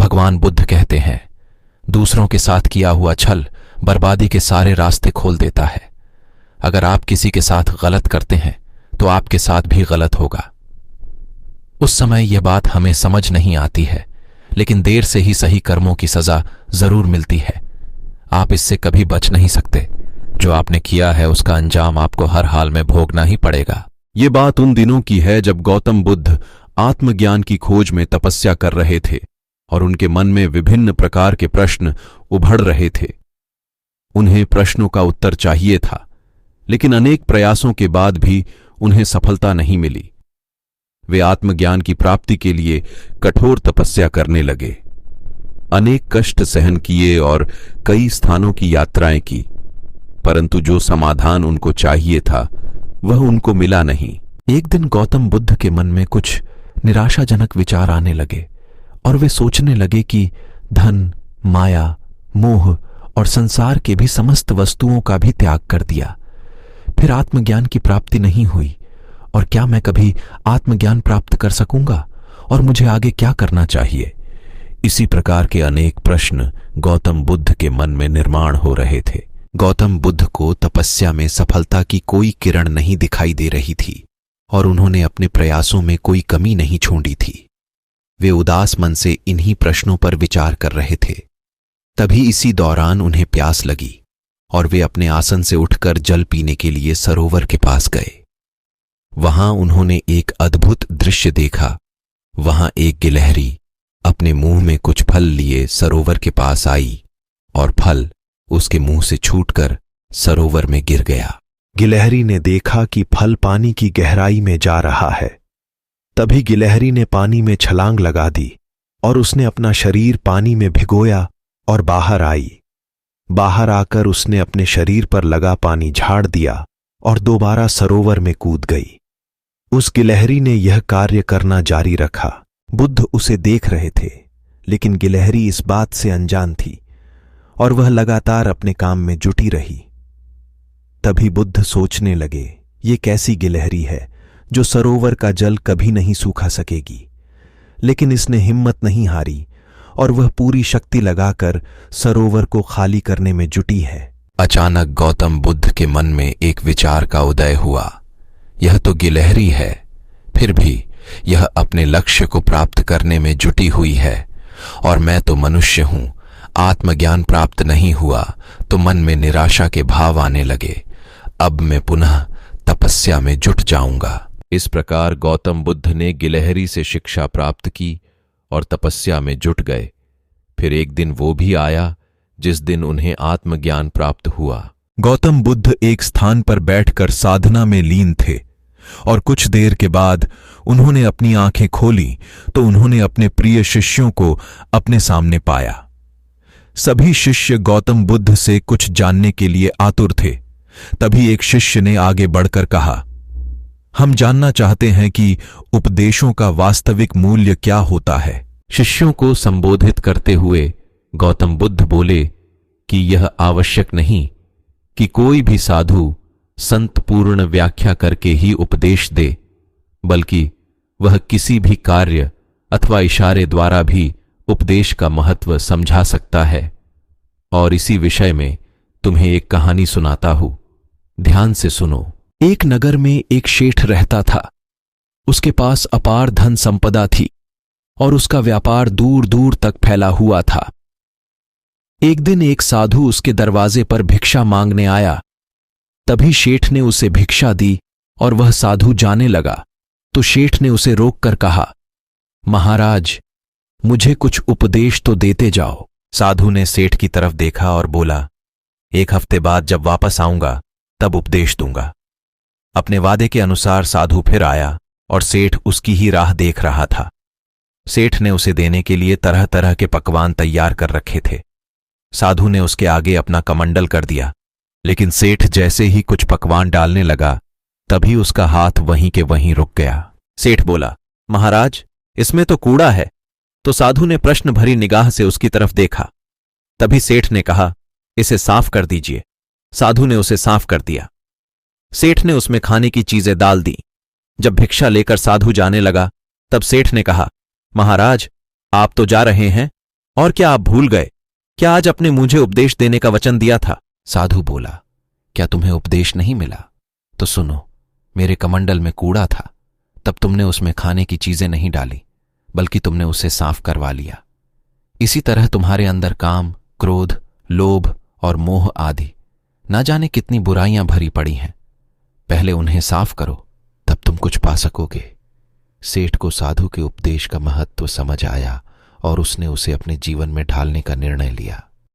भगवान बुद्ध कहते हैं, दूसरों के साथ किया हुआ छल बर्बादी के सारे रास्ते खोल देता है। अगर आप किसी के साथ गलत करते हैं तो आपके साथ भी गलत होगा। उस समय यह बात हमें समझ नहीं आती है, लेकिन देर से ही सही कर्मों की सजा जरूर मिलती है। आप इससे कभी बच नहीं सकते। जो आपने किया है उसका अंजाम आपको हर हाल में भोगना ही पड़ेगा। ये बात उन दिनों की है जब गौतम बुद्ध आत्मज्ञान की खोज में तपस्या कर रहे थे और उनके मन में विभिन्न प्रकार के प्रश्न उभड़ रहे थे। उन्हें प्रश्नों का उत्तर चाहिए था, लेकिन अनेक प्रयासों के बाद भी उन्हें सफलता नहीं मिली। वे आत्मज्ञान की प्राप्ति के लिए कठोर तपस्या करने लगे, अनेक कष्ट सहन किए और कई स्थानों की यात्राएं की, परंतु जो समाधान उनको चाहिए था वह उनको मिला नहीं। एक दिन गौतम बुद्ध के मन में कुछ निराशाजनक विचार आने लगे और वे सोचने लगे कि धन, माया, मोह और संसार के भी समस्त वस्तुओं का भी त्याग कर दिया, फिर आत्मज्ञान की प्राप्ति नहीं हुई। और क्या मैं कभी आत्मज्ञान प्राप्त कर सकूंगा? और मुझे आगे क्या करना चाहिए? इसी प्रकार के अनेक प्रश्न गौतम बुद्ध के मन में निर्माण हो रहे थे। गौतम बुद्ध को तपस्या में सफलता की कोई किरण नहीं दिखाई दे रही थी और उन्होंने अपने प्रयासों में कोई कमी नहीं छोड़ी थी। वे उदास मन से इन्हीं प्रश्नों पर विचार कर रहे थे। तभी इसी दौरान उन्हें प्यास लगी और वे अपने आसन से उठकर जल पीने के लिए सरोवर के पास गए। वहां उन्होंने एक अद्भुत दृश्य देखा। वहां एक गिलहरी अपने मुंह में कुछ फल लिए सरोवर के पास आई और फल उसके मुंह से छूटकर सरोवर में गिर गया। गिलहरी ने देखा कि फल पानी की गहराई में जा रहा है। तभी गिलहरी ने पानी में छलांग लगा दी और उसने अपना शरीर पानी में भिगोया और बाहर आई। बाहर आकर उसने अपने शरीर पर लगा पानी झाड़ दिया और दोबारा सरोवर में कूद गई। उस गिलहरी ने यह कार्य करना जारी रखा। बुद्ध उसे देख रहे थे, लेकिन गिलहरी इस बात से अनजान थी और वह लगातार अपने काम में जुटी रही। तभी बुद्ध सोचने लगे, ये कैसी गिलहरी है जो सरोवर का जल कभी नहीं सूखा सकेगी। लेकिन इसने हिम्मत नहीं हारी और वह पूरी शक्ति लगाकर सरोवर को खाली करने में जुटी है। अचानक गौतम बुद्ध के मन में एक विचार का उदय हुआ। यह तो गिलहरी है, फिर भी यह अपने लक्ष्य को प्राप्त करने में जुटी हुई है और मैं तो मनुष्य हूं। आत्मज्ञान प्राप्त नहीं हुआ तो मन में निराशा के भाव आने लगे। अब मैं पुनः तपस्या में जुट जाऊंगा। इस प्रकार गौतम बुद्ध ने गिलहरी से शिक्षा प्राप्त की और तपस्या में जुट गए। फिर एक दिन वो भी आया जिस दिन उन्हें आत्मज्ञान प्राप्त हुआ। गौतम बुद्ध एक स्थान पर बैठकर साधना में लीन थे और कुछ देर के बाद उन्होंने अपनी आंखें खोली तो उन्होंने अपने प्रिय शिष्यों को अपने सामने पाया। सभी शिष्य गौतम बुद्ध से कुछ जानने के लिए आतुर थे। तभी एक शिष्य ने आगे बढ़कर कहा, हम जानना चाहते हैं कि उपदेशों का वास्तविक मूल्य क्या होता है। शिष्यों को संबोधित करते हुए गौतम बुद्ध बोले कि यह आवश्यक नहीं कि कोई भी साधु संत पूर्ण व्याख्या करके ही उपदेश दे, बल्कि वह किसी भी कार्य अथवा इशारे द्वारा भी उपदेश का महत्व समझा सकता है। और इसी विषय में तुम्हें एक कहानी सुनाता हूं, ध्यान से सुनो। एक नगर में एक शेठ रहता था। उसके पास अपार धन संपदा थी और उसका व्यापार दूर दूर तक फैला हुआ था। एक दिन एक साधु उसके दरवाजे पर भिक्षा मांगने आया। तभी शेठ ने उसे भिक्षा दी और वह साधु जाने लगा तो शेठ ने उसे रोककर कहा, महाराज, मुझे कुछ उपदेश तो देते जाओ। साधु ने सेठ की तरफ देखा और बोला, एक हफ्ते बाद जब वापस आऊंगा तब उपदेश दूंगा। अपने वादे के अनुसार साधु फिर आया और सेठ उसकी ही राह देख रहा था। सेठ ने उसे देने के लिए तरह तरह के पकवान तैयार कर रखे थे। साधु ने उसके आगे अपना कमंडल कर दिया, लेकिन सेठ जैसे ही कुछ पकवान डालने लगा तभी उसका हाथ वहीं के वहीं रुक गया। सेठ बोला, महाराज, इसमें तो कूड़ा है। तो साधु ने प्रश्न भरी निगाह से उसकी तरफ देखा। तभी सेठ ने कहा, इसे साफ कर दीजिए। साधु ने उसे साफ कर दिया। सेठ ने उसमें खाने की चीजें डाल दी। जब भिक्षा लेकर साधु जाने लगा तब सेठ ने कहा, महाराज, आप तो जा रहे हैं, और क्या आप भूल गए? क्या आज अपने मुझे उपदेश देने का वचन दिया था? साधु बोला, क्या तुम्हें उपदेश नहीं मिला? तो सुनो, मेरे कमंडल में कूड़ा था, तब तुमने उसमें खाने की चीजें नहीं डाली, बल्कि तुमने उसे साफ करवा लिया। इसी तरह तुम्हारे अंदर काम, क्रोध, लोभ और मोह आदि ना जाने कितनी बुराइयां भरी पड़ी हैं। पहले उन्हें साफ करो, तब तुम कुछ पा सकोगे। सेठ को साधु के उपदेश का महत्व समझ आया और उसने उसे अपने जीवन में ढालने का निर्णय लिया।